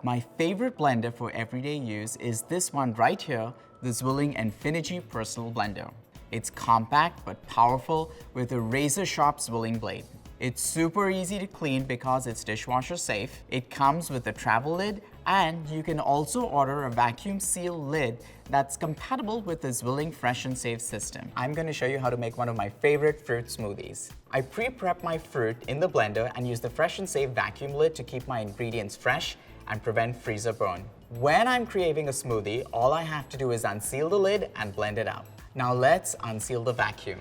My favorite blender for everyday use is this one right here, the ZWILLING Enfinigy Personal Blender. It's compact but powerful with a razor-sharp zwilling blade. It's super easy to clean because it's dishwasher safe. It comes with a travel lid, and you can also order a vacuum seal lid that's compatible with the ZWILLING Fresh and Safe system. I'm going to show you how to make one of my favorite fruit smoothies. I pre-prep my fruit in the blender and use the Fresh and Safe vacuum lid to keep my ingredients fresh and prevent freezer burn. When I'm creating a smoothie, all I have to do is unseal the lid and blend it out. Now let's unseal the vacuum.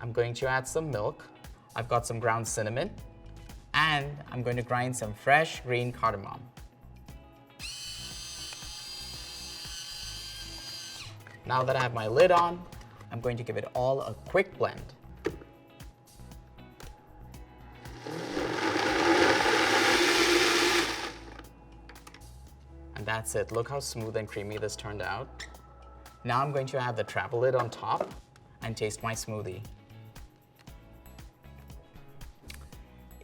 I'm going to add some milk. I've got some ground cinnamon, and I'm going to grind some fresh green cardamom. Now that I have my lid on, I'm going to give it all a quick blend. And that's it. Look how smooth and creamy this turned out. Now I'm going to add the travel lid on top and taste my smoothie.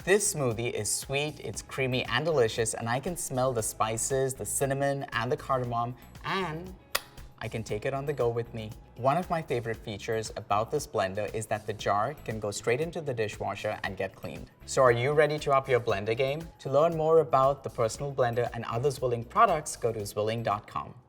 This smoothie is sweet, it's creamy and delicious, and I can smell the spices, the cinnamon, and the cardamom, and I can take it on the go with me. One of my favorite features about this blender is that the jar can go straight into the dishwasher and get cleaned. So are you ready to up your blender game? To learn more about the personal blender and other ZWILLING products, go to zwilling.com.